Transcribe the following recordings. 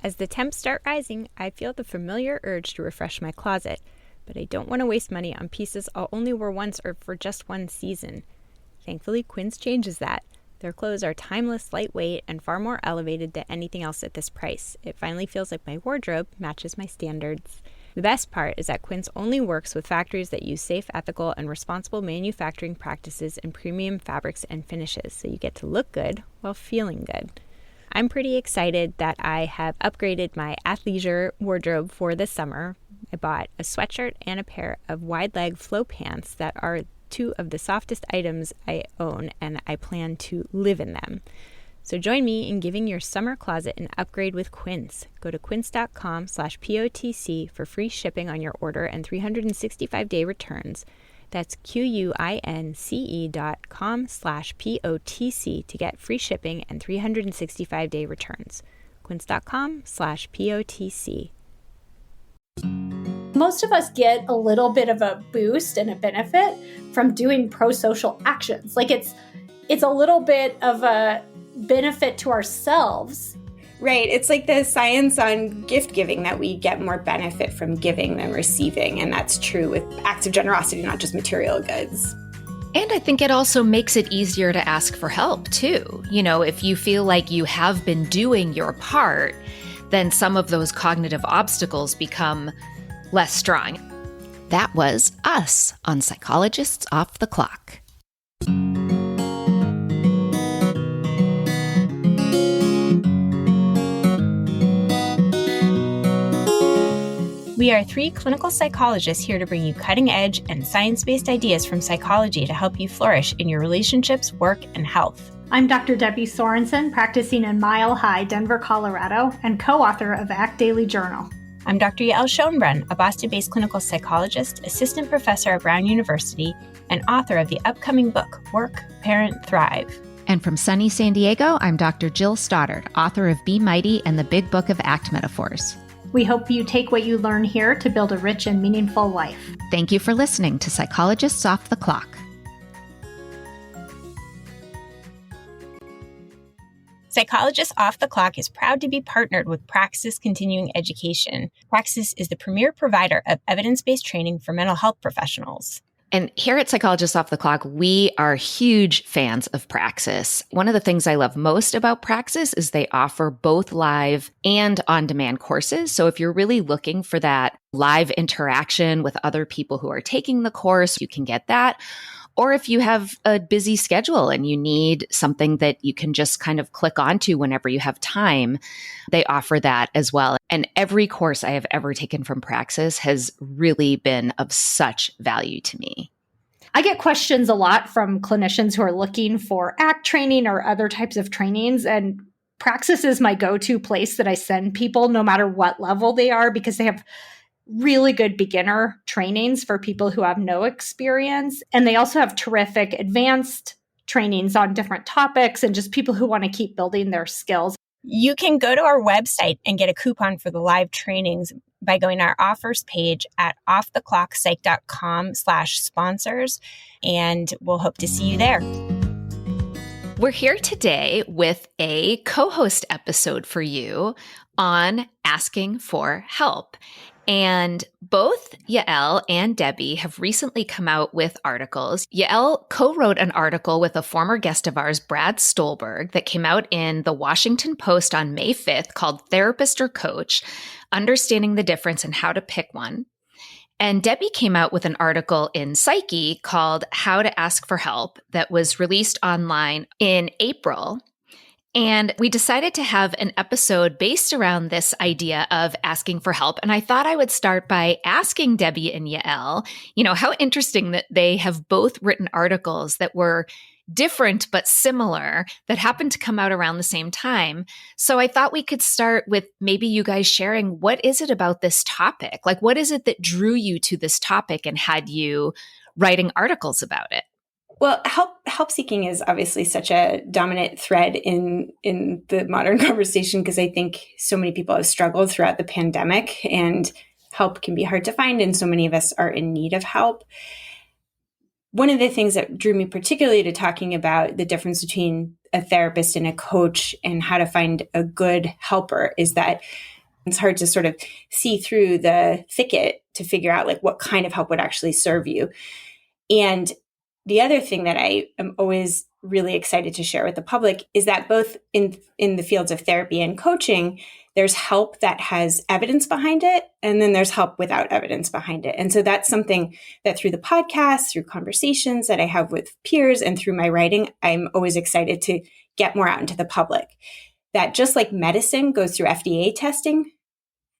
As the temps start rising, I feel the familiar urge to refresh my closet, but I don't want to waste money on pieces I'll only wear once or for just one season. Thankfully, Quince changes that. Their clothes are timeless, lightweight, and far more elevated than anything else at this price. It finally feels like my wardrobe matches my standards. The best part is that Quince only works with factories that use safe, ethical, and responsible manufacturing practices and premium fabrics and finishes, so you get to look good while feeling good. I'm pretty excited that I have upgraded my athleisure wardrobe for this summer. I bought a sweatshirt and a pair of wide-leg flow pants that are two of the softest items I own, and I plan to live in them. So join me in giving your summer closet an upgrade with Quince. Go to quince.com/POTC for free shipping on your order and 365-day returns. That's QUINCE.com/POTC to get free shipping and 365-day returns. Quince.com/POTC. Most of us get a little bit of a boost and a benefit from doing pro-social actions. Like it's a little bit of a benefit to ourselves. Right. It's like the science on gift giving that we get more benefit from giving than receiving. And that's true with acts of generosity, not just material goods. And I think it also makes it easier to ask for help, too. You know, if you feel like you have been doing your part, then some of those cognitive obstacles become less strong. That was us on Psychologists Off the Clock. We are three clinical psychologists here to bring you cutting-edge and science-based ideas from psychology to help you flourish in your relationships, work, and health. I'm Dr. Debbie Sorensen, practicing in Mile High, Denver, Colorado, and co-author of Act Daily Journal. I'm Dr. Yael Schoenbrunn, a Boston-based clinical psychologist, assistant professor at Brown University, and author of the upcoming book, Work, Parent, Thrive. And from sunny San Diego, I'm Dr. Jill Stoddard, author of Be Mighty and the Big Book of Act Metaphors. We hope you take what you learn here to build a rich and meaningful life. Thank you for listening to Psychologists Off the Clock. Psychologists Off the Clock is proud to be partnered with Praxis Continuing Education. Praxis is the premier provider of evidence-based training for mental health professionals. And here at Psychologists Off the Clock, we are huge fans of Praxis. One of the things I love most about Praxis is they offer both live and on-demand courses. So if you're really looking for that live interaction with other people who are taking the course, you can get that. Or if you have a busy schedule and you need something that you can just kind of click onto whenever you have time, they offer that as well. And every course I have ever taken from Praxis has really been of such value to me. I get questions a lot from clinicians who are looking for ACT training or other types of trainings, and Praxis is my go-to place that I send people no matter what level they are, because they have really good beginner trainings for people who have no experience. And they also have terrific advanced trainings on different topics and just people who want to keep building their skills. You can go to our website and get a coupon for the live trainings by going to our offers page at offtheclockpsych.com/sponsors, and we'll hope to see you there. We're here today with a co-host episode for you on asking for help. And both Yael and Debbie have recently come out with articles. Yael co-wrote an article with a former guest of ours, Brad Stolberg, that came out in the Washington Post on May 5th called Therapist or Coach, Understanding the Difference and How to Pick One. And Debbie came out with an article in Psyche called How to Ask for Help that was released online in April. And we decided to have an episode based around this idea of asking for help. And I thought I would start by asking Debbie and Yael, how interesting that they have both written articles that were different but similar that happened to come out around the same time. So I thought we could start with maybe you guys sharing, what is it about this topic? Like, what is it that drew you to this topic and had you writing articles about it? Well, help seeking is obviously such a dominant thread in the modern conversation, because I think so many people have struggled throughout the pandemic, and help can be hard to find, and so many of us are in need of help. One of the things that drew me particularly to talking about the difference between a therapist and a coach and how to find a good helper is that It's hard to sort of see through the thicket to figure out like what kind of help would actually serve you. And the other thing that I am always really excited to share with the public is that both in the fields of therapy and coaching, there's help that has evidence behind it, and then there's help without evidence behind it. And so that's something that through the podcast, through conversations that I have with peers, and through my writing, I'm always excited to get more out into the public. That just like medicine goes through FDA testing,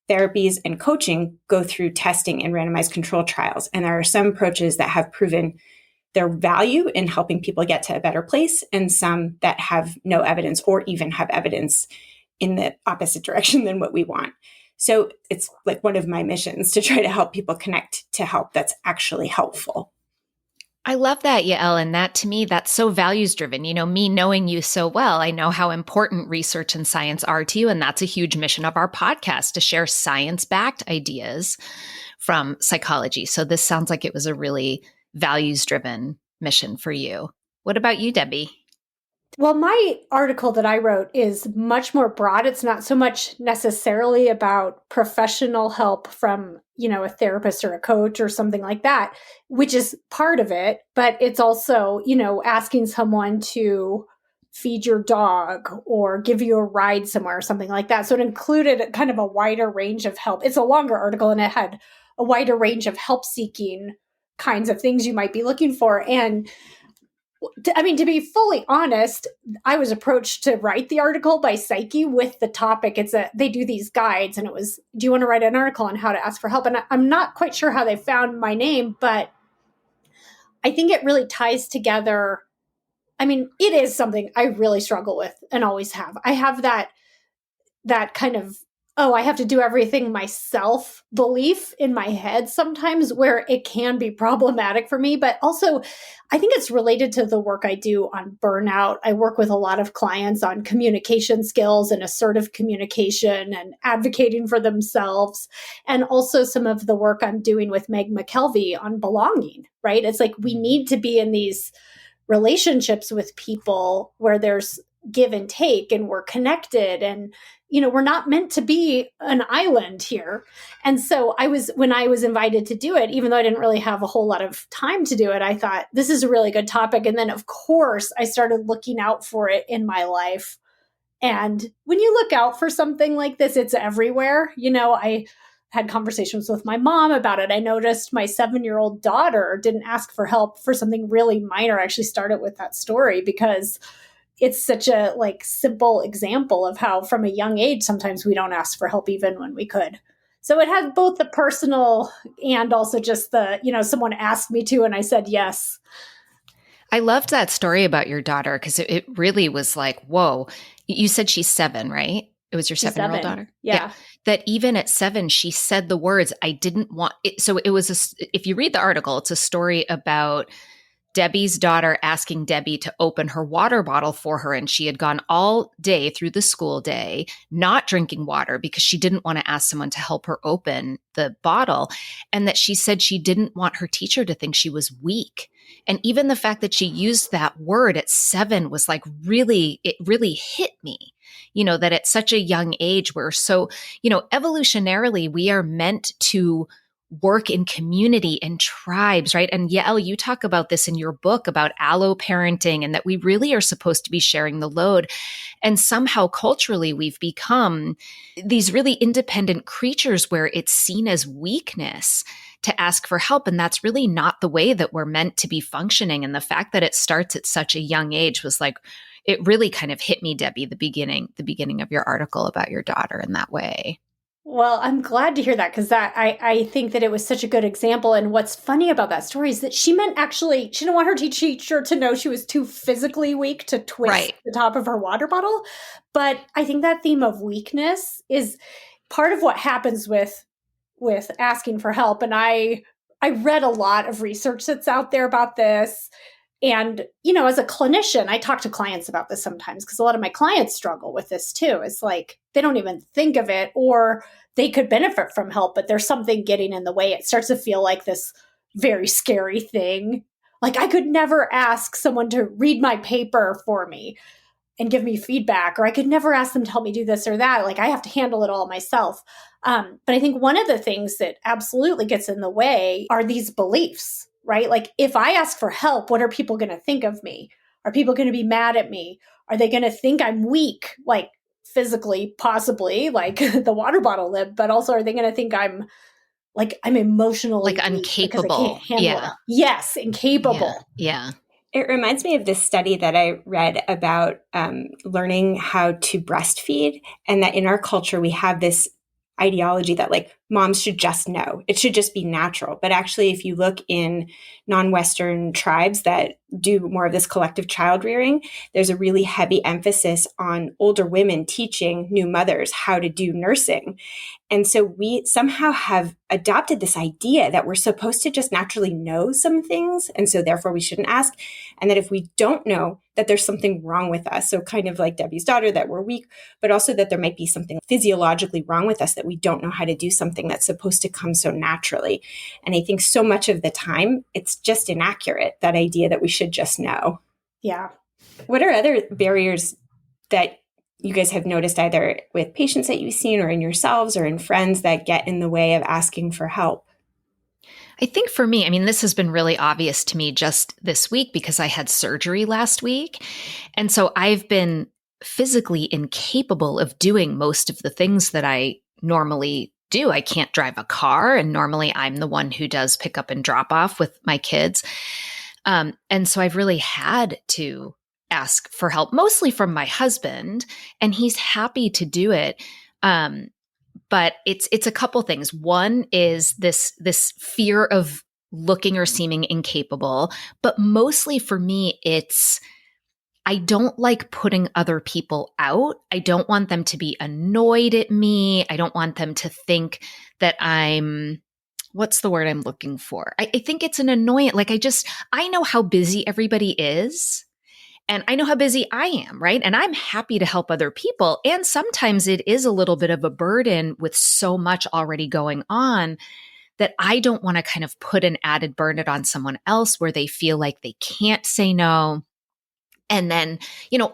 therapies and coaching go through testing in randomized controlled trials. And there are some approaches that have proven their value in helping people get to a better place, and some that have no evidence or even have evidence in the opposite direction than what we want. So it's like one of my missions to try to help people connect to help that's actually helpful. I love that, Yael. And that to me, that's so values driven. You know, me knowing you so well, I know how important research and science are to you. And that's a huge mission of our podcast, to share science-backed ideas from psychology. So this sounds like it was a really values-driven mission for you. What about you, Debbie? Well, my article that I wrote is much more broad. It's not so much necessarily about professional help from, a therapist or a coach or something like that, which is part of it. But it's also, asking someone to feed your dog or give you a ride somewhere or something like that. So it included kind of a wider range of help. It's a longer article, and it had a wider range of help seeking kinds of things you might be looking for. And to be fully honest, I was approached to write the article by Psyche with the topic. They do these guides, and it was, do you want to write an article on how to ask for help? And I'm not quite sure how they found my name, but I think it really ties together. It is something I really struggle with and always have. I have that kind of, I have to do everything myself belief in my head sometimes, where it can be problematic for me. But also, I think it's related to the work I do on burnout. I work with a lot of clients on communication skills and assertive communication and advocating for themselves. And also some of the work I'm doing with Meg McKelvey on belonging, right? It's like we need to be in these relationships with people where there's give and take, and we're connected, and we're not meant to be an island here. And so when I was invited to do it, even though I didn't really have a whole lot of time to do it, I thought this is a really good topic. And then of course I started looking out for it in my life. And when you look out for something like this, it's everywhere. I had conversations with my mom about it. I noticed my 7-year-old daughter didn't ask for help for something really minor. I actually started with that story because it's such a simple example of how from a young age, sometimes we don't ask for help even when we could. So it has both the personal and also just the, someone asked me to, and I said yes. I loved that story about your daughter, because it really was like, whoa. You said she's 7, right? It was your 7-year-old daughter? Yeah. That even at 7, she said the words, I didn't want it. So it was, if you read the article, it's a story about Debbie's daughter asking Debbie to open her water bottle for her. And she had gone all day through the school day, not drinking water because she didn't want to ask someone to help her open the bottle. And that she said she didn't want her teacher to think she was weak. And even the fact that she used that word at 7 was it really hit me, that at such a young age, we're so, evolutionarily, we are meant to work in community and tribes, right? And Yael, you talk about this in your book about allo-parenting, and that we really are supposed to be sharing the load. And somehow culturally, we've become these really independent creatures where it's seen as weakness to ask for help. And that's really not the way that we're meant to be functioning. And the fact that it starts at such a young age was it really kind of hit me, Debbie, the beginning of your article about your daughter in that way. Well, I'm glad to hear that, because I think that it was such a good example. And what's funny about that story is that she didn't want her teacher to know she was too physically weak to twist the top of her water bottle. But I think that theme of weakness is part of what happens with asking for help. And I read a lot of research that's out there about this. And, as a clinician, I talk to clients about this sometimes, because a lot of my clients struggle with this too. It's like they don't even think of it, or they could benefit from help, but there's something getting in the way. It starts to feel like this very scary thing. Like I could never ask someone to read my paper for me. and give me feedback, or I could never ask them to help me do this or that. Like I have to handle it all myself. But I think one of the things that absolutely gets in the way are these beliefs, right? Like if I ask for help, what are people going to think of me? Are people going to be mad at me? Are they going to think I'm weak, like physically, possibly, like the water bottle lid, but also are they going to think I'm emotionally like weak because I incapable. can't handle it? Yes, incapable. Yeah. It reminds me of this study that I read about learning how to breastfeed, and that in our culture, we have this ideology that like moms should just know. It should just be natural. But actually, if you look in non-Western tribes that do more of this collective child rearing, there's a really heavy emphasis on older women teaching new mothers how to do nursing. And so we somehow have adopted this idea that we're supposed to just naturally know some things. And so therefore we shouldn't ask. And that if we don't know, that there's something wrong with us. So kind of like Debbie's daughter, that we're weak, but also that there might be something physiologically wrong with us, that we don't know how to do something that's supposed to come so naturally. And I think so much of the time, it's just inaccurate, that idea that we should just know. Yeah. What are other barriers that you guys have noticed either with patients that you've seen or in yourselves or in friends that get in the way of asking for help? I think for me, I mean, this has been really obvious to me just this week because I had surgery last week. And so I've been physically incapable of doing most of the things that I normally do. I can't drive a car, and normally I'm the one who does pick up and drop off with my kids. And so I've really had to ask for help, mostly from my husband, and he's happy to do it. But it's a couple things. One is this fear of looking or seeming incapable, but mostly for me, it's I don't like putting other people out. I don't want them to be annoyed at me. I don't want them to think that what's the word I'm looking for? I think it's an annoyance. Like I know how busy everybody is. And I know how busy I am, right? And I'm happy to help other people. And sometimes it is a little bit of a burden with so much already going on that I don't want to kind of put an added burden on someone else where they feel like they can't say no. And then,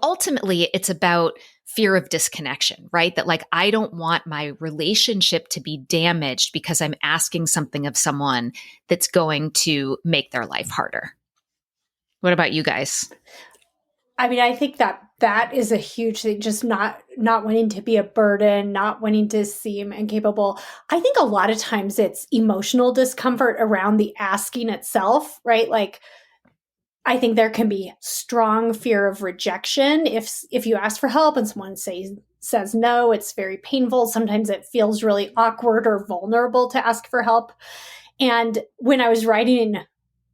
ultimately it's about fear of disconnection, right? That like, I don't want my relationship to be damaged because I'm asking something of someone that's going to make their life harder. What about you guys? I mean, I think that is a huge thing, just not wanting to be a burden, not wanting to seem incapable. I think a lot of times it's emotional discomfort around the asking itself, right? Like, I think there can be strong fear of rejection if you ask for help and someone says no. It's very painful. Sometimes it feels really awkward or vulnerable to ask for help. And when I was writing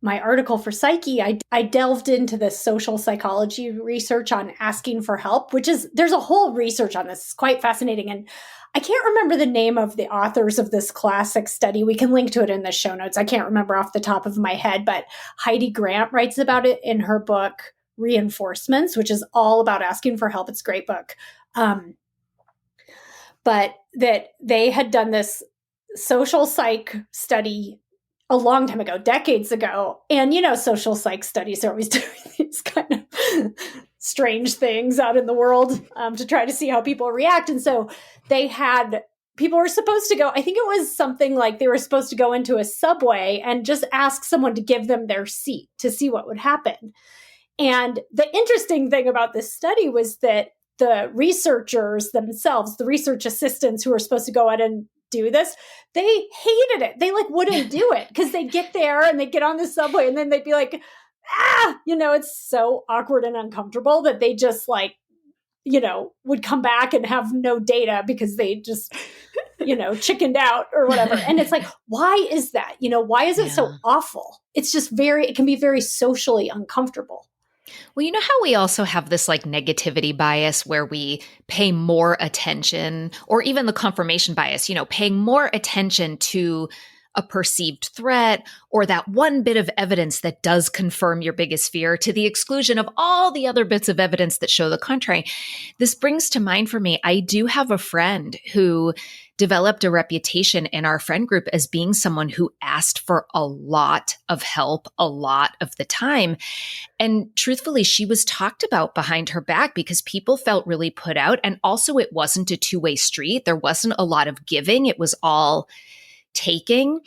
my article for Psyche, I delved into the social psychology research on asking for help, there's a whole research on this. It's quite fascinating. And I can't remember the name of the authors of this classic study. We can link to it in the show notes. I can't remember off the top of my head, but Heidi Grant writes about it in her book, Reinforcements, which is all about asking for help. It's a great book. But that they had done this social psych study a long time ago, decades ago. And, social psych studies are always doing these kind of strange things out in the world to try to see how people react. And so people were supposed to go, I think it was something like they were supposed to go into a subway and just ask someone to give them their seat to see what would happen. And the interesting thing about this study was that the researchers themselves, the research assistants who were supposed to go out and do this, they hated it. They wouldn't do it because they'd get there and they'd get on the subway and then they'd be like, it's so awkward and uncomfortable that they just would come back and have no data because they just, chickened out or whatever. And it's like, why is that? Why is it so awful? It's just it can be very socially uncomfortable. Well, you know how we also have this negativity bias where we pay more attention, or even the confirmation bias, paying more attention to a perceived threat or that one bit of evidence that does confirm your biggest fear to the exclusion of all the other bits of evidence that show the contrary. This brings to mind for me, I do have a friend who developed a reputation in our friend group as being someone who asked for a lot of help a lot of the time. And truthfully, she was talked about behind her back because people felt really put out. And also, it wasn't a two-way street. There wasn't a lot of giving. It was all taking.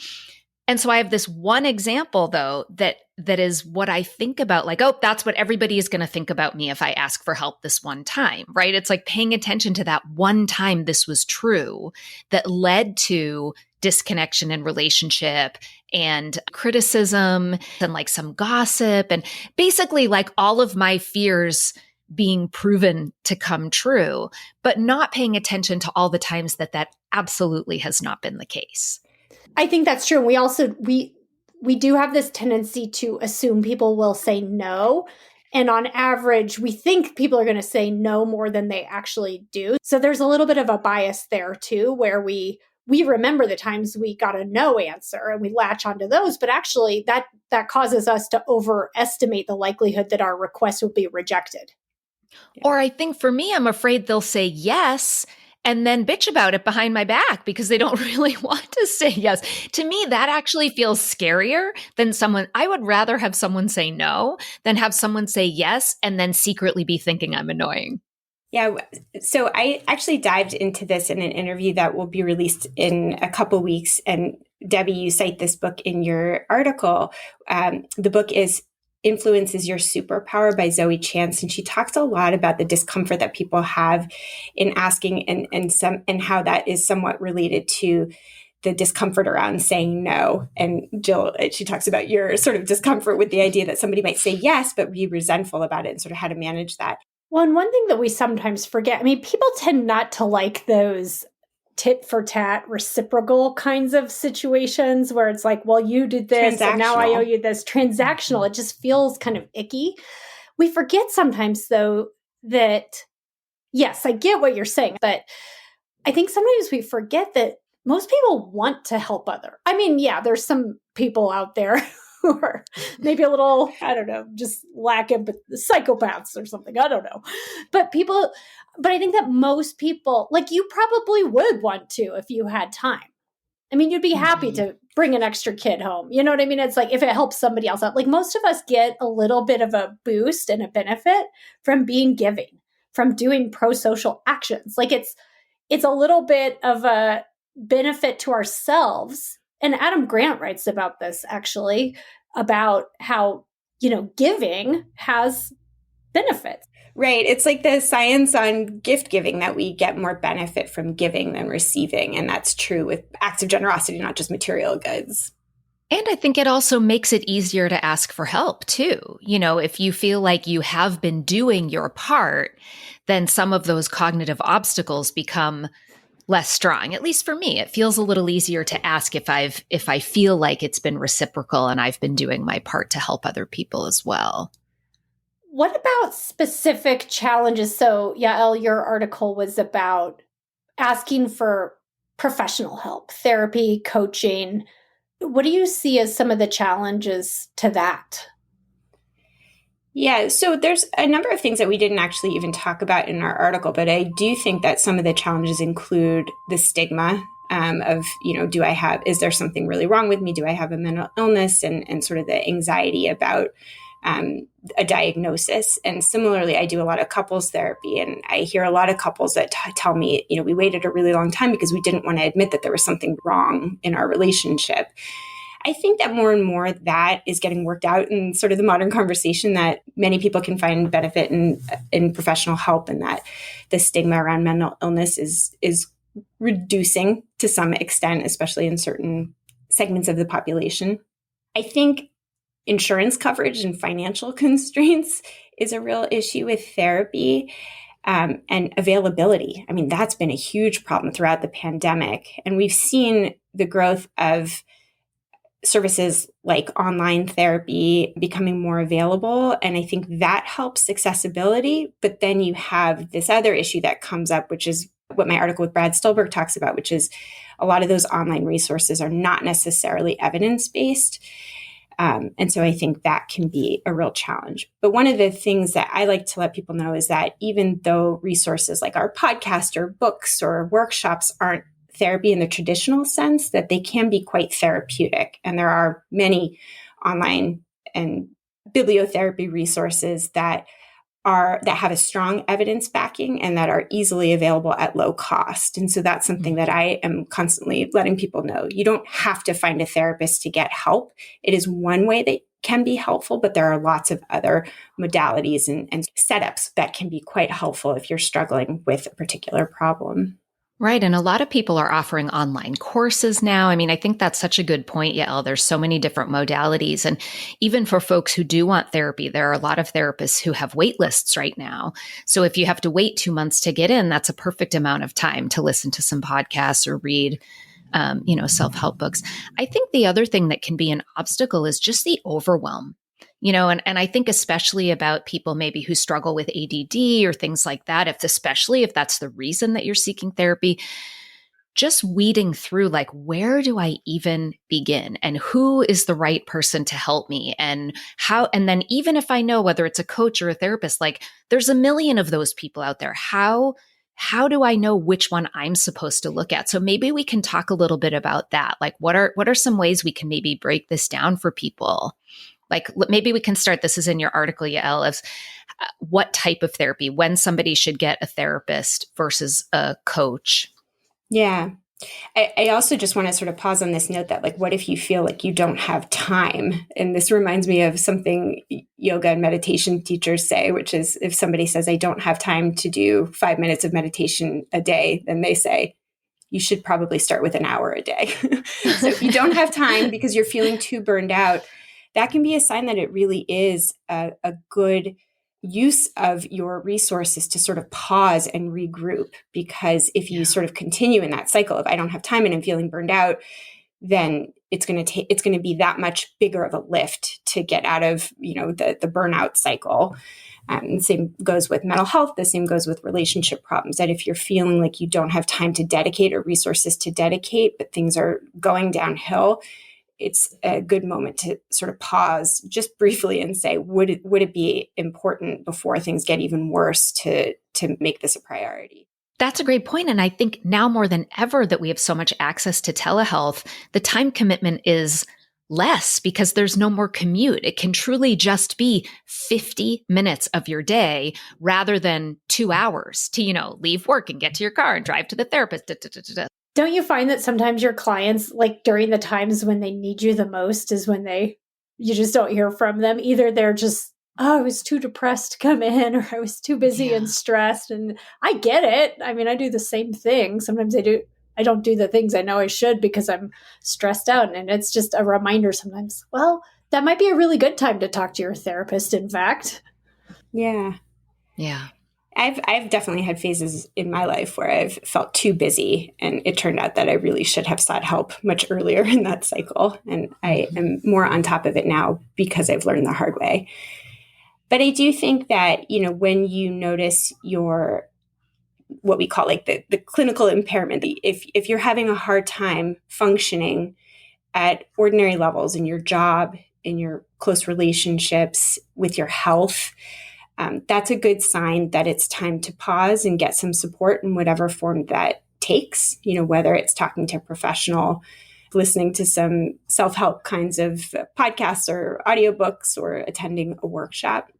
And so I have this one example, though, that is what I think about, like, oh, that's what everybody is going to think about me if I ask for help this one time, right? It's like paying attention to that one time this was true that led to disconnection in relationship and criticism and like some gossip and basically like all of my fears being proven to come true, but not paying attention to all the times that absolutely has not been the case. I think that's true. We also, we do have this tendency to assume people will say no. And on average, we think people are going to say no more than they actually do. So there's a little bit of a bias there too, where we remember the times we got a no answer and we latch onto those, but actually that causes us to overestimate the likelihood that our request will be rejected. Or I think for me, I'm afraid they'll say yes and then bitch about it behind my back because they don't really want to say yes. To me, that actually feels scarier than I would rather have someone say no than have someone say yes and then secretly be thinking I'm annoying. Yeah. So I actually dived into this in an interview that will be released in a couple weeks. And Debbie, you cite this book in your article. The book is Influence is Your Superpower by Zoe Chance. And she talks a lot about the discomfort that people have in asking and how that is somewhat related to the discomfort around saying no. And Jill, she talks about your sort of discomfort with the idea that somebody might say yes, but be resentful about it and sort of how to manage that. Well, and one thing that we sometimes forget, I mean, people tend not to like those tit for tat reciprocal kinds of situations where it's like, well, you did this and now I owe you this. Transactional. It just feels kind of icky. We forget sometimes though that, yes, I get what you're saying, but I think sometimes we forget that most people want to help other. I mean, yeah, there's some people out there who are maybe a little, I don't know, just lack empathy, psychopaths or something. I don't know. But I think that most people, like you probably would want to if you had time. I mean, you'd be happy to bring an extra kid home. You know what I mean? It's like if it helps somebody else out, like most of us get a little bit of a boost and a benefit from being giving, from doing pro-social actions. Like it's a little bit of a benefit to ourselves. And Adam Grant writes about this actually, about how, giving has benefits. Right. It's like the science on gift giving that we get more benefit from giving than receiving. And that's true with acts of generosity, not just material goods. And I think it also makes it easier to ask for help too. If you feel like you have been doing your part, then some of those cognitive obstacles become less strong. At least for me, it feels a little easier to ask if I feel like it's been reciprocal and I've been doing my part to help other people as well. What about specific challenges? So, Yael, your article was about asking for professional help, therapy, coaching. What do you see as some of the challenges to that? Yeah, so there's a number of things that we didn't actually even talk about in our article, but I do think that some of the challenges include the stigma of, is there something really wrong with me? Do I have a mental illness? And sort of the anxiety about a diagnosis. And similarly, I do a lot of couples therapy, and I hear a lot of couples that tell me, we waited a really long time because we didn't want to admit that there was something wrong in our relationship. I think that more and more that is getting worked out in sort of the modern conversation, that many people can find benefit in professional help, and that the stigma around mental illness is reducing to some extent, especially in certain segments of the population. I think insurance coverage and financial constraints is a real issue with therapy, and availability. I mean, that's been a huge problem throughout the pandemic. And we've seen the growth of services like online therapy becoming more available. And I think that helps accessibility. But then you have this other issue that comes up, which is what my article with Brad Stulberg talks about, which is a lot of those online resources are not necessarily evidence-based. And so I think that can be a real challenge. But one of the things that I like to let people know is that even though resources like our podcast or books or workshops aren't therapy in the traditional sense, that they can be quite therapeutic. And there are many online and bibliotherapy resources that have a strong evidence backing and that are easily available at low cost. And so that's something that I am constantly letting people know. You don't have to find a therapist to get help. It is one way that can be helpful, but there are lots of other modalities and setups that can be quite helpful if you're struggling with a particular problem. Right. And a lot of people are offering online courses now. I mean, I think that's such a good point, Yael. There's so many different modalities. And even for folks who do want therapy, there are a lot of therapists who have wait lists right now. So if you have to wait 2 months to get in, that's a perfect amount of time to listen to some podcasts or read, self-help books. I think the other thing that can be an obstacle is just the overwhelm. And I think especially about people maybe who struggle with ADD or things like that, especially if that's the reason that you're seeking therapy, just weeding through like, where do I even begin and who is the right person to help me and how, and then even if I know whether it's a coach or a therapist, like there's a million of those people out there. How do I know which one I'm supposed to look at? So maybe we can talk a little bit about that. Like what are some ways we can maybe break this down for people? Like maybe we can start, this is in your article, Yael, of what type of therapy, when somebody should get a therapist versus a coach. Yeah. I also just want to sort of pause on this note that like, what if you feel like you don't have time? And this reminds me of something yoga and meditation teachers say, which is if somebody says, I don't have time to do 5 minutes of meditation a day, then they say, you should probably start with an hour a day. So if you don't have time because you're feeling too burned out, that can be a sign that it really is a good use of your resources to sort of pause and regroup. Because if you sort of continue in that cycle of I don't have time and I'm feeling burned out, then it's going to be that much bigger of a lift to get out of the burnout cycle. The same goes with mental health. The same goes with relationship problems. That if you're feeling like you don't have time to dedicate or resources to dedicate, but things are going downhill, it's a good moment to sort of pause just briefly and say, would it be important before things get even worse to make this a priority? That's a great point. And I think now more than ever that we have so much access to telehealth, the time commitment is less because there's no more commute. It can truly just be 50 minutes of your day rather than 2 hours to, leave work and get to your car and drive to the therapist. Don't you find that sometimes your clients, like during the times when they need you the most is when you just don't hear from them? Either they're just, oh, I was too depressed to come in, or I was too busy and stressed. And I get it. I mean, I do the same thing. Sometimes I don't do the things I know I should because I'm stressed out. And it's just a reminder sometimes, well, that might be a really good time to talk to your therapist, in fact. Yeah. Yeah. I've definitely had phases in my life where I've felt too busy, and it turned out that I really should have sought help much earlier in that cycle. And I am more on top of it now because I've learned the hard way. But I do think that, when you notice your, what we call like the clinical impairment, if you're having a hard time functioning at ordinary levels in your job, in your close relationships, with your health, that's a good sign that it's time to pause and get some support in whatever form that takes, whether it's talking to a professional, listening to some self-help kinds of podcasts or audiobooks, or attending a workshop.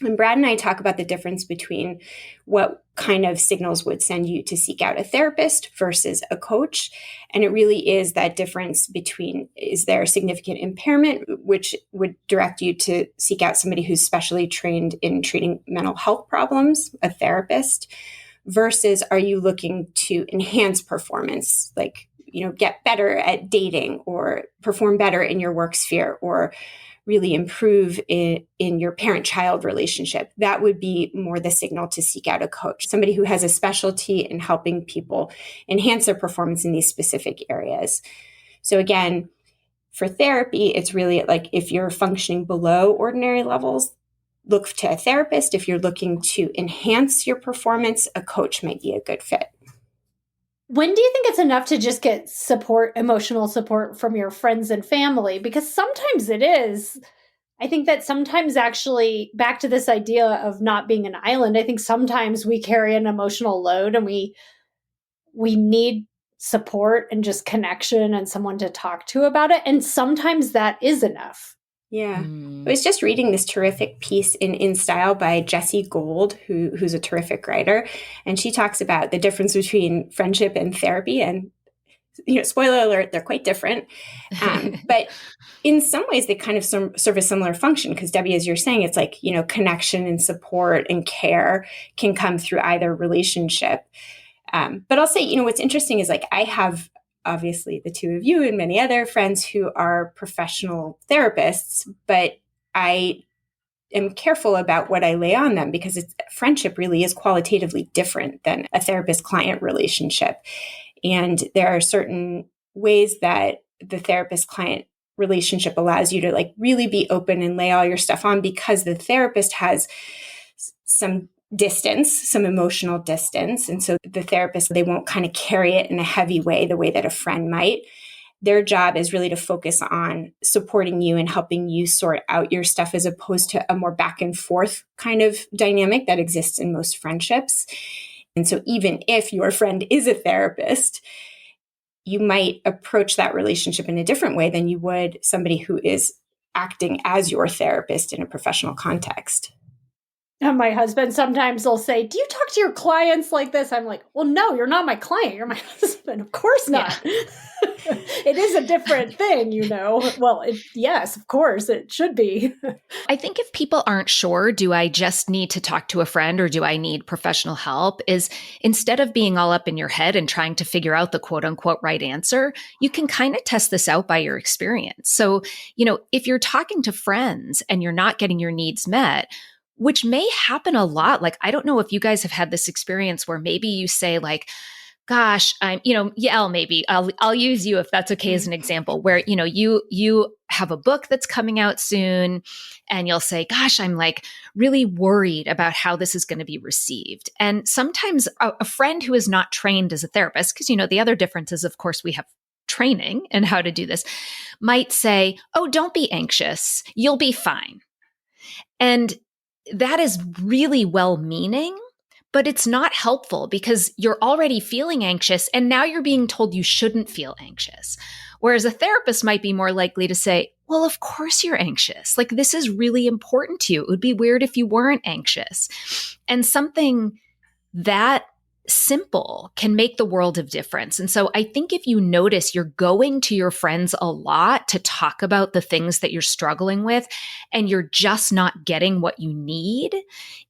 And Brad and I talk about the difference between what kind of signals would send you to seek out a therapist versus a coach. And it really is that difference between, is there a significant impairment, which would direct you to seek out somebody who's specially trained in treating mental health problems, a therapist, versus are you looking to enhance performance, like, get better at dating or perform better in your work sphere, or really improve in your parent-child relationship. That would be more the signal to seek out a coach, somebody who has a specialty in helping people enhance their performance in these specific areas. So again, for therapy, it's really like if you're functioning below ordinary levels, look to a therapist. If you're looking to enhance your performance, a coach might be a good fit. When do you think it's enough to just get support, emotional support from your friends and family? Because sometimes it is. I think that sometimes actually, back to this idea of not being an island, I think sometimes we carry an emotional load and we need support and just connection and someone to talk to about it. And sometimes that is enough. Yeah. I was just reading this terrific piece in Style by Jessie Gold, who's a terrific writer. And she talks about the difference between friendship and therapy. And, spoiler alert, they're quite different. But in some ways, they kind of serve a similar function because, Debbie, as you're saying, it's like, connection and support and care can come through either relationship. But I'll say, what's interesting is like I have obviously the two of you and many other friends who are professional therapists, but I am careful about what I lay on them because friendship really is qualitatively different than a therapist-client relationship. And there are certain ways that the therapist-client relationship allows you to like really be open and lay all your stuff on because the therapist has some distance, some emotional distance. And so the therapist, they won't kind of carry it in a heavy way, the way that a friend might. Their job is really to focus on supporting you and helping you sort out your stuff as opposed to a more back and forth kind of dynamic that exists in most friendships. And so even if your friend is a therapist, you might approach that relationship in a different way than you would somebody who is acting as your therapist in a professional context. And my husband sometimes will say, "Do you talk to your clients like this?" I'm like, "Well, no, you're not my client. You're my husband. Of course not." Yeah. It is a different thing, Well, yes, of course, it should be. I think if people aren't sure, do I just need to talk to a friend or do I need professional help, is instead of being all up in your head and trying to figure out the quote unquote right answer, you can kind of test this out by your experience. So, if you're talking to friends and you're not getting your needs met, which may happen a lot. Like, I don't know if you guys have had this experience where maybe you say like, gosh, Yael, maybe I'll use you if that's okay as an example where, you have a book that's coming out soon and you'll say, gosh, I'm like really worried about how this is going to be received. And sometimes a friend who is not trained as a therapist, because, the other difference is, of course, we have training in how to do this, might say, oh, don't be anxious. You'll be fine. And that is really well-meaning, but it's not helpful because you're already feeling anxious and now you're being told you shouldn't feel anxious. Whereas a therapist might be more likely to say, well, of course you're anxious. Like, this is really important to you. It would be weird if you weren't anxious. And something that simple can make the world of difference. And so I think if you notice you're going to your friends a lot to talk about the things that you're struggling with and you're just not getting what you need,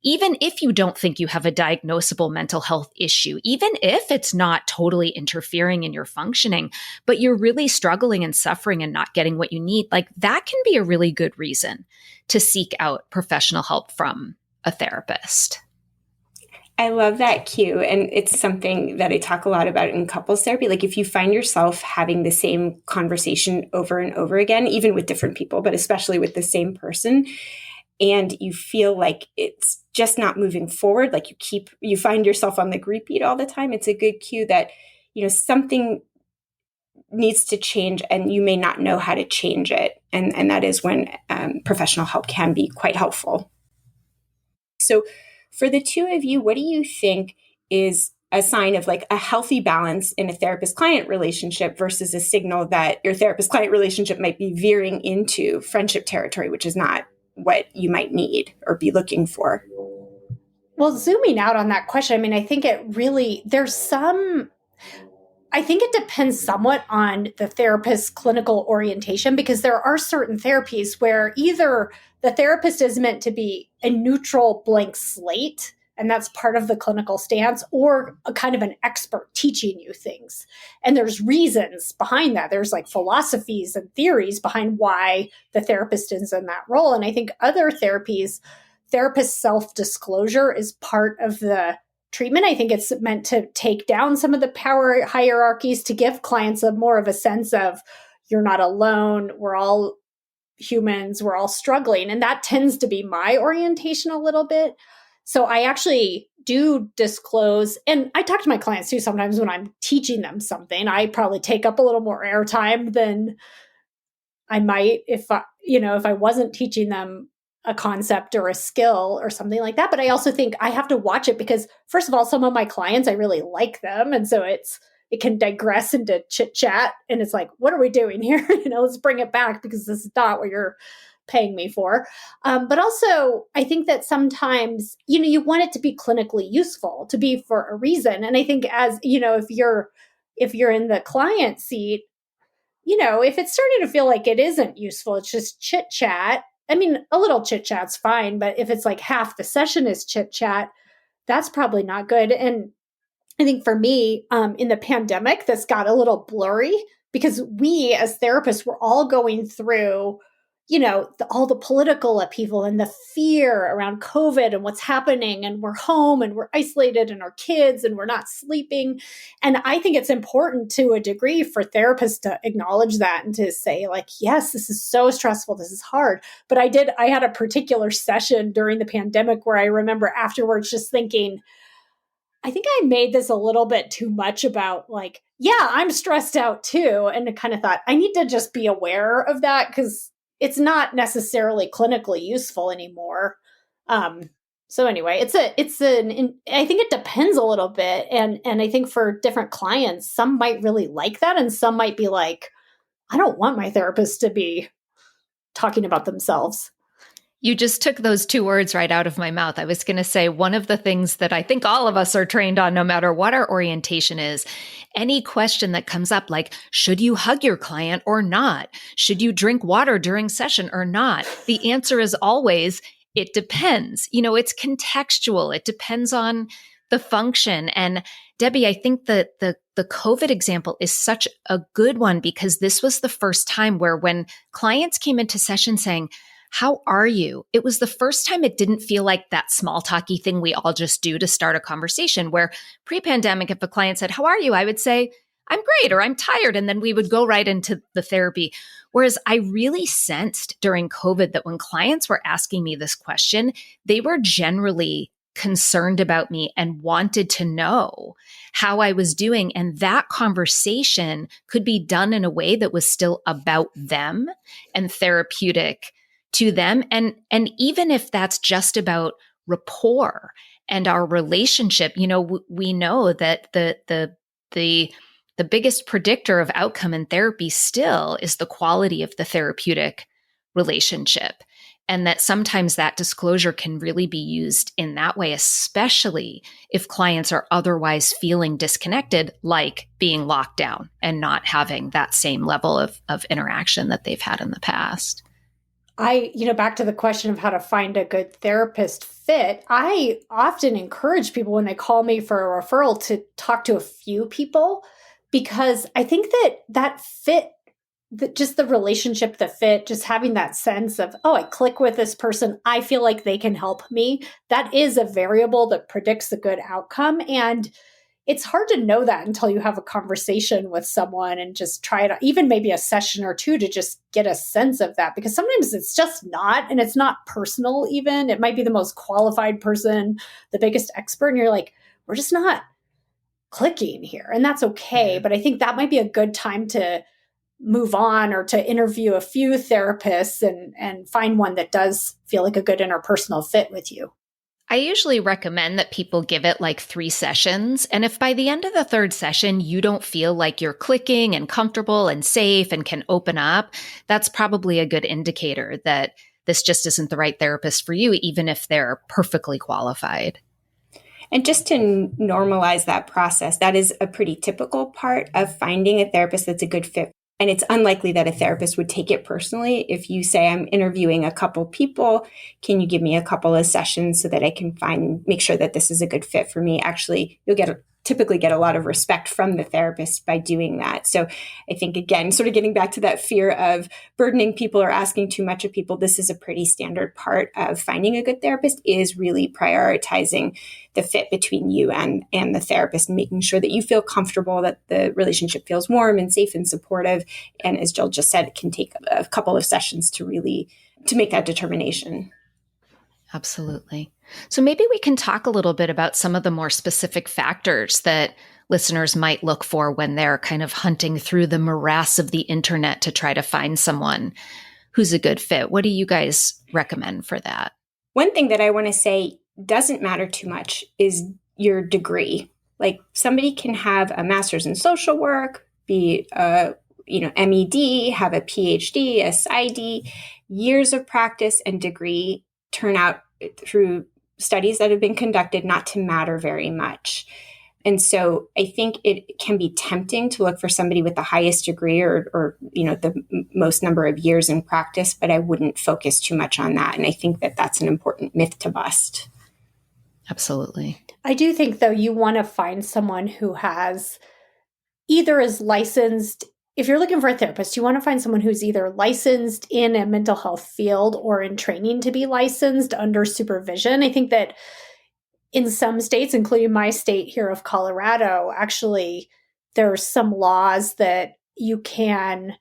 even if you don't think you have a diagnosable mental health issue, even if it's not totally interfering in your functioning, but you're really struggling and suffering and not getting what you need, like that can be a really good reason to seek out professional help from a therapist. I love that cue. And it's something that I talk a lot about in couples therapy. Like if you find yourself having the same conversation over and over again, even with different people, but especially with the same person, and you feel like it's just not moving forward, like you find yourself on the repeat all the time, it's a good cue that, something needs to change and you may not know how to change it. And that is when professional help can be quite helpful. So for the two of you, what do you think is a sign of like a healthy balance in a therapist-client relationship versus a signal that your therapist-client relationship might be veering into friendship territory, which is not what you might need or be looking for? Well, zooming out on that question, I think I think it depends somewhat on the therapist's clinical orientation, because there are certain therapies where either the therapist is meant to be a neutral blank slate, and that's part of the clinical stance, or a kind of an expert teaching you things. And there's reasons behind that. There's like philosophies and theories behind why the therapist is in that role. And I think other therapies, therapist self-disclosure is part of the treatment. I think it's meant to take down some of the power hierarchies to give clients more of a sense of you're not alone. We're all humans. We're all struggling. And that tends to be my orientation a little bit. So I actually do disclose, and I talk to my clients too sometimes when I'm teaching them something, I probably take up a little more airtime than I might if I wasn't teaching them a concept or a skill or something like that. But I also think I have to watch it because, first of all, some of my clients, I really like them. And so it can digress into chit chat. And it's like, what are we doing here? Let's bring it back because this is not what you're paying me for. But also, I think that sometimes, you want it to be clinically useful, to be for a reason. And I think if you're in the client seat, if it's starting to feel like it isn't useful, it's just chit chat. I mean, a little chit chat's fine, but if it's like half the session is chit chat, that's probably not good. And I think for me, in the pandemic, this got a little blurry because we as therapists were all going through, all the political upheaval and the fear around COVID and what's happening. And we're home and we're isolated and our kids and we're not sleeping. And I think it's important to a degree for therapists to acknowledge that and to say like, yes, this is so stressful. This is hard. But I had a particular session during the pandemic where I remember afterwards just thinking, I think I made this a little bit too much about like, yeah, I'm stressed out too. And I kind of thought I need to just be aware of that because it's not necessarily clinically useful anymore. So anyway, I think it depends a little bit. And I think for different clients, some might really like that. And some might be like, I don't want my therapist to be talking about themselves. You just took those two words right out of my mouth. I was going to say one of the things that I think all of us are trained on, no matter what our orientation is, any question that comes up like, should you hug your client or not? Should you drink water during session or not? The answer is always, it depends. It's contextual. It depends on the function. And Debbie, I think that the COVID example is such a good one because this was the first time where when clients came into session saying, how are you? It was the first time it didn't feel like that small talky thing we all just do to start a conversation where pre-pandemic, if a client said, how are you? I would say, I'm great, or I'm tired. And then we would go right into the therapy. Whereas I really sensed during COVID that when clients were asking me this question, they were generally concerned about me and wanted to know how I was doing. And that conversation could be done in a way that was still about them and therapeutic to them. And even if that's just about rapport and our relationship, we know that the biggest predictor of outcome in therapy still is the quality of the therapeutic relationship. And that sometimes that disclosure can really be used in that way, especially if clients are otherwise feeling disconnected, like being locked down and not having that same level of interaction that they've had in the past. Back to the question of how to find a good therapist fit, I often encourage people when they call me for a referral to talk to a few people because I think that fit, just the relationship, the fit, just having that sense of, oh, I click with this person, I feel like they can help me. That is a variable that predicts a good outcome. And it's hard to know that until you have a conversation with someone and just try it, even maybe a session or two to just get a sense of that. Because sometimes it's just not, and it's not personal even. It might be the most qualified person, the biggest expert, and you're like, we're just not clicking here. And that's okay. Yeah. But I think that might be a good time to move on or to interview a few therapists and find one that does feel like a good interpersonal fit with you. I usually recommend that people give it like 3 sessions. And if by the end of the 3rd session, you don't feel like you're clicking and comfortable and safe and can open up, that's probably a good indicator that this just isn't the right therapist for you, even if they're perfectly qualified. And just to normalize that process, that is a pretty typical part of finding a therapist that's a good fit. And it's unlikely that a therapist would take it personally. If you say, I'm interviewing a couple people, can you give me a couple of sessions so that I can make sure that this is a good fit for me? Actually, you'll typically get a lot of respect from the therapist by doing that. So I think, again, sort of getting back to that fear of burdening people or asking too much of people, this is a pretty standard part of finding a good therapist, is really prioritizing the fit between you and the therapist, and making sure that you feel comfortable, that the relationship feels warm and safe and supportive. And as Jill just said, it can take a couple of sessions to make that determination. Absolutely. So maybe we can talk a little bit about some of the more specific factors that listeners might look for when they're kind of hunting through the morass of the internet to try to find someone who's a good fit. What do you guys recommend for that? One thing that I want to say doesn't matter too much is your degree. Like somebody can have a master's in social work, be a MED, have a PhD, a PsyD, years of practice and degree turn out through studies that have been conducted not to matter very much. And so I think it can be tempting to look for somebody with the highest degree or the most number of years in practice, but I wouldn't focus too much on that. And I think that that's an important myth to bust. Absolutely. I do think, though, you want to find someone who has either is licensed. If you're looking for a therapist, you want to find someone who's either licensed in a mental health field or in training to be licensed under supervision. I think that in some states, including my state here of Colorado, actually, there's some laws that you can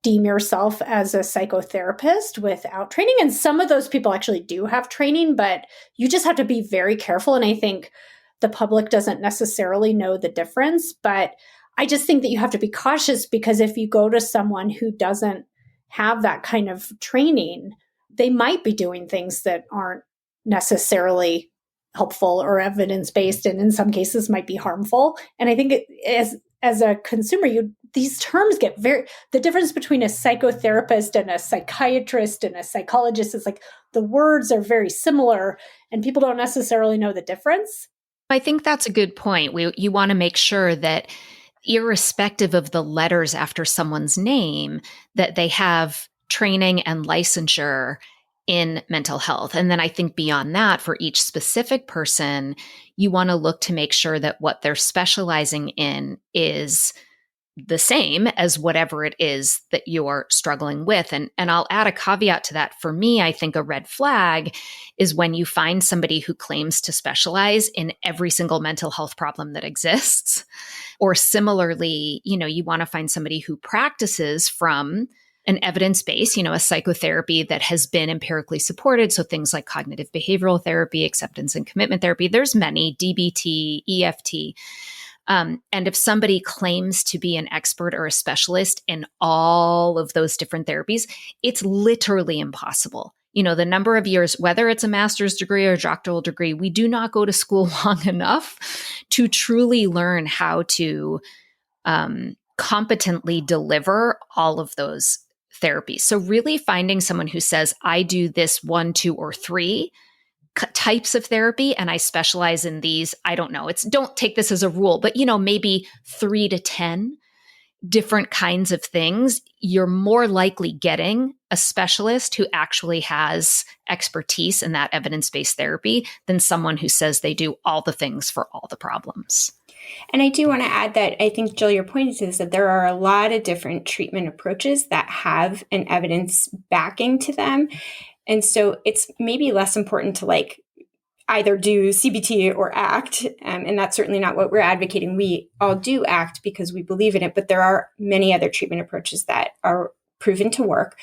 deem yourself as a psychotherapist without training. And some of those people actually do have training, but you just have to be very careful. And I think the public doesn't necessarily know the difference. But I just think that you have to be cautious, because if you go to someone who doesn't have that kind of training, they might be doing things that aren't necessarily helpful or evidence-based, and in some cases might be harmful. And I think as a consumer, these terms get the difference between a psychotherapist and a psychiatrist and a psychologist is like the words are very similar and people don't necessarily know the difference. I think that's a good point. You want to make sure that irrespective of the letters after someone's name, that they have training and licensure in mental health. And then I think beyond that, for each specific person, you want to look to make sure that what they're specializing in is the same as whatever it is that you're struggling with. And I'll add a caveat to that. For me, I think a red flag is when you find somebody who claims to specialize in every single mental health problem that exists. Or similarly, you want to find somebody who practices from an evidence base, a psychotherapy that has been empirically supported. So things like cognitive behavioral therapy, acceptance and commitment therapy, there's many, DBT, EFT. And if somebody claims to be an expert or a specialist in all of those different therapies, it's literally impossible. The number of years, whether it's a master's degree or a doctoral degree, we do not go to school long enough to truly learn how to competently deliver all of those therapies. So really finding someone who says, I do this 1, 2, or 3 types of therapy, and I specialize in these. I don't know. Don't take this as a rule, but maybe 3 to 10 different kinds of things. You're more likely getting a specialist who actually has expertise in that evidence-based therapy than someone who says they do all the things for all the problems. And I do want to add that I think, Jill, you're pointing to this, that there are a lot of different treatment approaches that have an evidence backing to them. And so it's maybe less important to either do CBT or ACT. And that's certainly not what we're advocating. We all do ACT because we believe in it, but there are many other treatment approaches that are proven to work.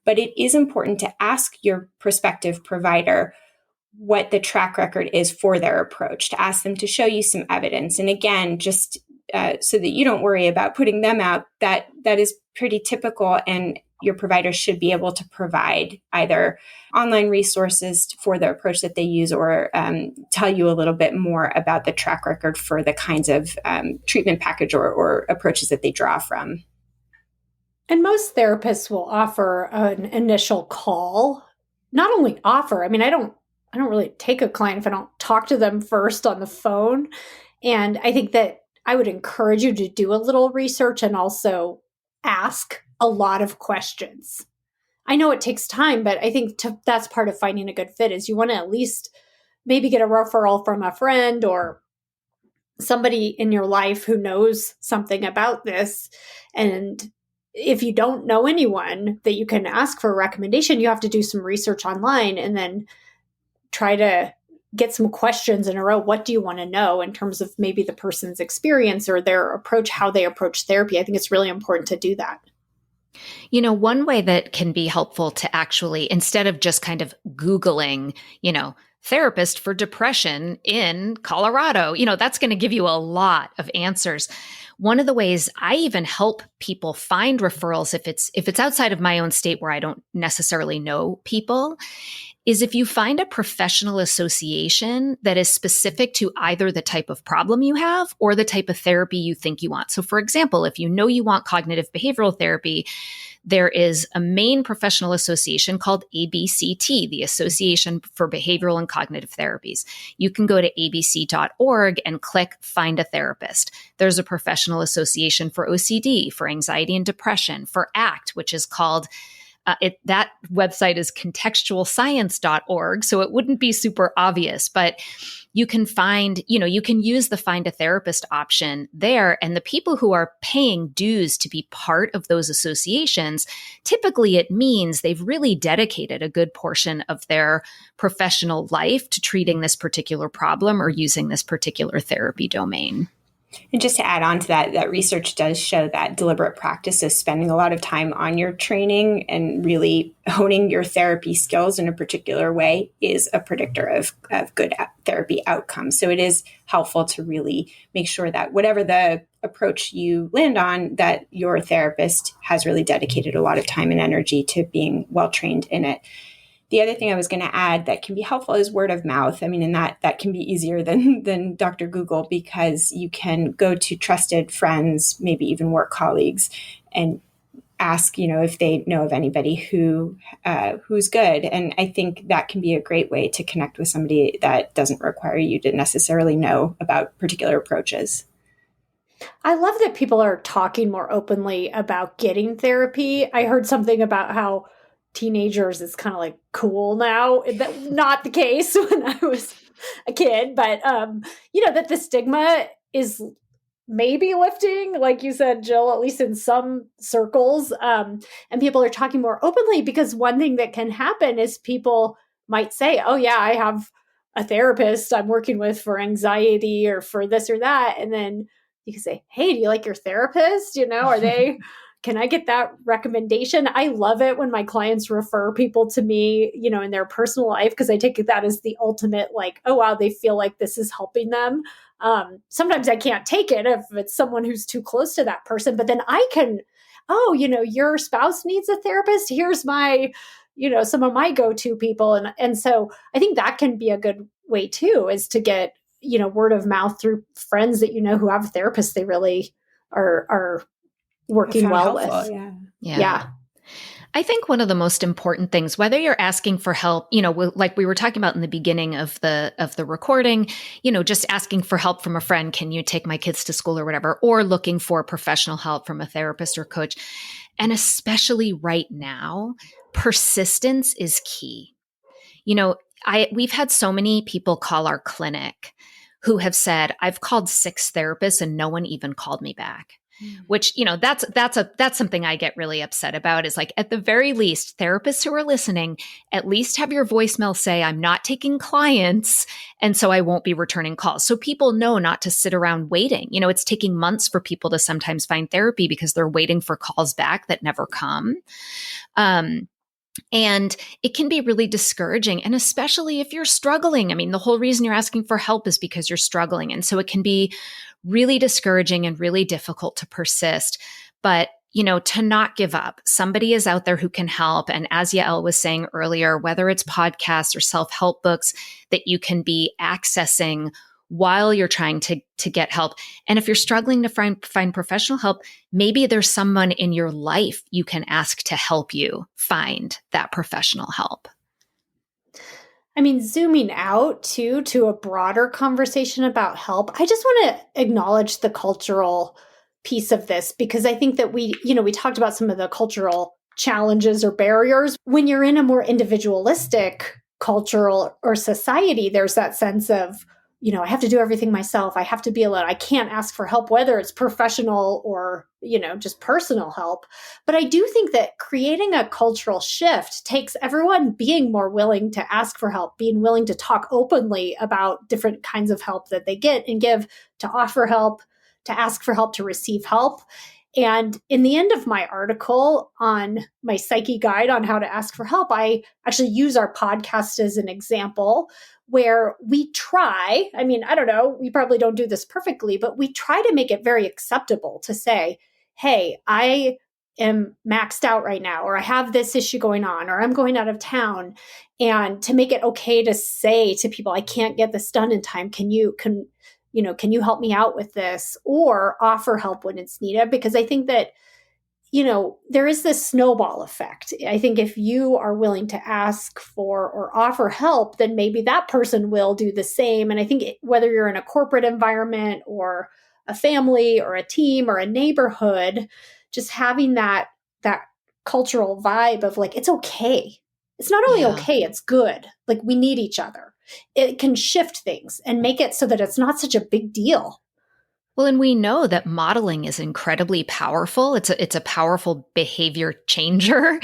But it is important to ask your prospective provider what the track record is for their approach, to ask them to show you some evidence. And again, just so that you don't worry about putting them out, that is pretty typical. And your provider should be able to provide either online resources for the approach that they use or tell you a little bit more about the track record for the kinds of treatment package or approaches that they draw from. And most therapists will offer an initial call. Not only offer, I don't really take a client if I don't talk to them first on the phone. And I think that I would encourage you to do a little research and also ask a lot of questions. I know it takes time, but I think that's part of finding a good fit is you want to at least maybe get a referral from a friend or somebody in your life who knows something about this. And if you don't know anyone that you can ask for a recommendation, you have to do some research online and then try to get some questions in a row. What do you want to know in terms of maybe the person's experience or their approach, how they approach therapy? I think it's really important to do that. One way that can be helpful to actually, instead of just kind of Googling, therapist for depression in Colorado, that's going to give you a lot of answers. One of the ways I even help people find referrals, if it's outside of my own state where I don't necessarily know people, is if you find a professional association that is specific to either the type of problem you have or the type of therapy you think you want. So for example, if you know you want cognitive behavioral therapy, there is a main professional association called ABCT, the Association for Behavioral and Cognitive Therapies. You can go to abc.org and click Find a Therapist. There's a professional association for OCD, for anxiety and depression, for ACT, which is called that website is contextualscience.org, so it wouldn't be super obvious, but you can find, you can use the Find a Therapist option there. And the people who are paying dues to be part of those associations, typically it means they've really dedicated a good portion of their professional life to treating this particular problem or using this particular therapy domain. And just to add on to that, that research does show that deliberate practice of spending a lot of time on your training and really honing your therapy skills in a particular way is a predictor of good therapy outcomes. So it is helpful to really make sure that whatever the approach you land on, that your therapist has really dedicated a lot of time and energy to being well trained in it. The other thing I was going to add that can be helpful is word of mouth. I mean, and that can be easier than Dr. Google, because you can go to trusted friends, maybe even work colleagues, and ask, if they know of anybody who's good. And I think that can be a great way to connect with somebody that doesn't require you to necessarily know about particular approaches. I love that people are talking more openly about getting therapy. I heard something about how teenagers is kind of like cool now. That not the case when I was a kid, but that the stigma is maybe lifting, like you said, Jill, at least in some circles, and people are talking more openly, because one thing that can happen is people might say, oh yeah, I have a therapist I'm working with for anxiety or for this or that, and then you can say, hey, do you like your therapist? Are they can I get that recommendation? I love it when my clients refer people to me, in their personal life, because I take that as the ultimate, like, oh, wow, they feel like this is helping them. Sometimes I can't take it if it's someone who's too close to that person, but then I can, your spouse needs a therapist. Here's my, some of my go-to people. And so I think that can be a good way too, is to get, word of mouth through friends that, who have therapists they really are working well helpful, with. Yeah. I think one of the most important things, whether you're asking for help, like we were talking about in the beginning of the recording, just asking for help from a friend, can you take my kids to school or whatever, or looking for professional help from a therapist or coach. And especially right now, persistence is key. We've had so many people call our clinic who have said, I've called 6 therapists and no one even called me back. Which, that's something I get really upset about, is like, at the very least, therapists who are listening, at least have your voicemail say, I'm not taking clients, and so I won't be returning calls. So people know not to sit around waiting. It's taking months for people to sometimes find therapy because they're waiting for calls back that never come. And it can be really discouraging. And especially if you're struggling. I mean, the whole reason you're asking for help is because you're struggling. And so it can be really discouraging and really difficult to persist. But, to not give up. Somebody is out there who can help. And as Yael was saying earlier, whether it's podcasts or self-help books that you can be accessing while you're trying to get help. And if you're struggling to find professional help, maybe there's someone in your life you can ask to help you find that professional help. I mean, zooming out too, to a broader conversation about help, I just want to acknowledge the cultural piece of this, because I think that we talked about some of the cultural challenges or barriers. When you're in a more individualistic cultural or society, there's that sense of, I have to do everything myself. I have to be alone. I can't ask for help, whether it's professional or, just personal help. But I do think that creating a cultural shift takes everyone being more willing to ask for help, being willing to talk openly about different kinds of help that they get and give, to offer help, to ask for help, to receive help. And in the end of my article on my psyche guide on how to ask for help, I actually use our podcast as an example where we try, I mean, I don't know, we probably don't do this perfectly, but we try to make it very acceptable to say, hey, I am maxed out right now, or I have this issue going on, or I'm going out of town. And to make it okay to say to people, I can't get this done in time. Can you help me out with this, or offer help when it's needed? Because I think that, there is this snowball effect. I think if you are willing to ask for or offer help, then maybe that person will do the same. And I think whether you're in a corporate environment or a family or a team or a neighborhood, just having that cultural vibe of like, it's okay. It's not only okay, it's good. Like, we need each other. It can shift things and make it so that it's not such a big deal. Well, and we know that modeling is incredibly powerful. It's a powerful behavior changer.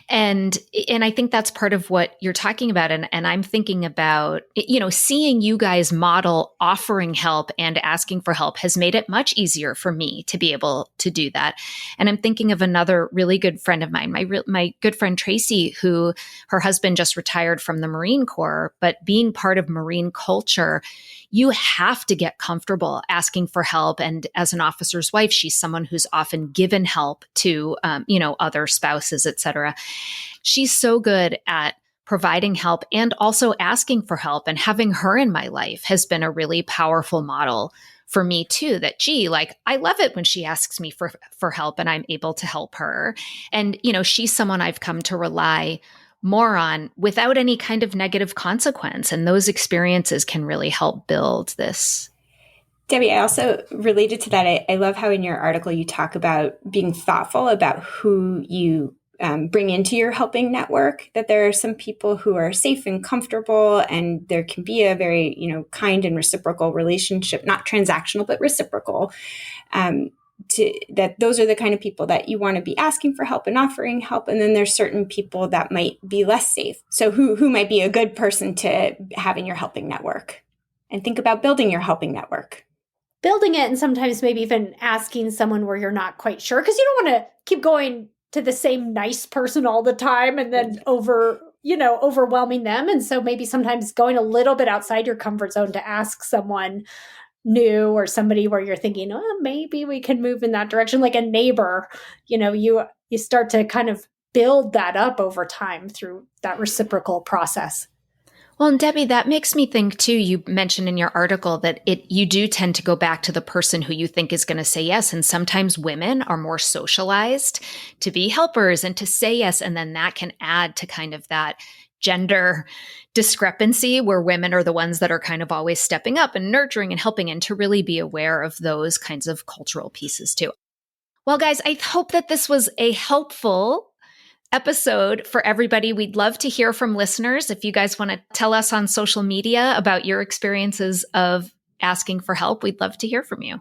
And I think that's part of what you're talking about. And I'm thinking about, seeing you guys model offering help and asking for help has made it much easier for me to be able to do that. And I'm thinking of another really good friend of mine, my good friend Tracy, who her husband just retired from the Marine Corps, but being part of Marine culture, you have to get comfortable asking for help. And as an officer's wife, she's someone who's often given help to, other spouses, et cetera. She's so good at providing help and also asking for help. And having her in my life has been a really powerful model for me too, that, I love it when she asks me for help and I'm able to help her. And, she's someone I've come to rely more on without any kind of negative consequence. And those experiences can really help build this. Debbie, I also related to that. I love how in your article you talk about being thoughtful about who you bring into your helping network, that there are some people who are safe and comfortable, and there can be a very, kind and reciprocal relationship, not transactional, but reciprocal. That those are the kind of people that you want to be asking for help and offering help. And then there's certain people that might be less safe. So who might be a good person to have in your helping network? And think about building your helping network. Building it, and sometimes maybe even asking someone where you're not quite sure, because you don't want to keep going to the same nice person all the time and then overwhelming them. And so maybe sometimes going a little bit outside your comfort zone to ask someone new or somebody where you're thinking, oh, maybe we can move in that direction, like a neighbor, you start to kind of build that up over time through that reciprocal process. Well, and Debbie, that makes me think too, you mentioned in your article that you do tend to go back to the person who you think is going to say yes. And sometimes women are more socialized to be helpers and to say yes. And then that can add to kind of that gender discrepancy where women are the ones that are kind of always stepping up and nurturing and helping, and to really be aware of those kinds of cultural pieces too. Well, guys, I hope that this was a helpful episode for everybody. We'd love to hear from listeners. If you guys want to tell us on social media about your experiences of asking for help, we'd love to hear from you.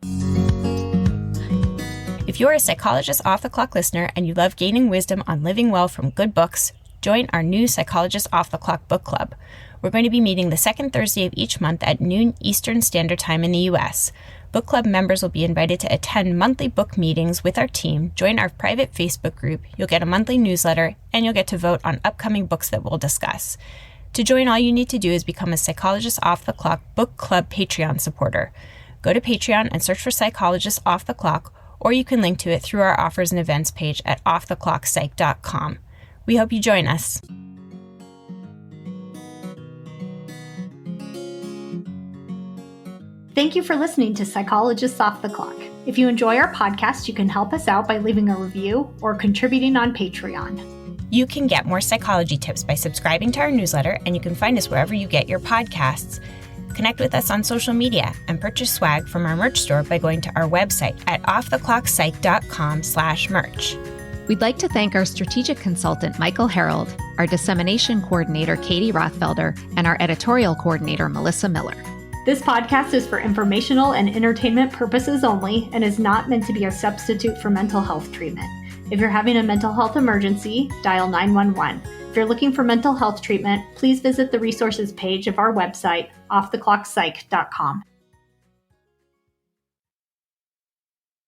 If you're a Psychologist Off the Clock listener and you love gaining wisdom on living well from good books, join our new Psychologist Off the Clock book club. We're going to be meeting the second Thursday of each month at noon Eastern Standard Time in the U.S. Book club members will be invited to attend monthly book meetings with our team, join our private Facebook group, you'll get a monthly newsletter, and you'll get to vote on upcoming books that we'll discuss. To join, all you need to do is become a Psychologist Off the Clock book club Patreon supporter. Go to Patreon and search for Psychologist Off the Clock, or you can link to it through our offers and events page at offtheclockpsych.com. We hope you join us. Thank you for listening to Psychologists Off the Clock. If you enjoy our podcast, you can help us out by leaving a review or contributing on Patreon. You can get more psychology tips by subscribing to our newsletter, and you can find us wherever you get your podcasts. Connect with us on social media and purchase swag from our merch store by going to our website at offtheclockpsych.com/merch. We'd like to thank our strategic consultant, Michael Harold, our dissemination coordinator, Katie Rothfelder, and our editorial coordinator, Melissa Miller. This podcast is for informational and entertainment purposes only and is not meant to be a substitute for mental health treatment. If you're having a mental health emergency, dial 911. If you're looking for mental health treatment, please visit the resources page of our website, offtheclockpsych.com.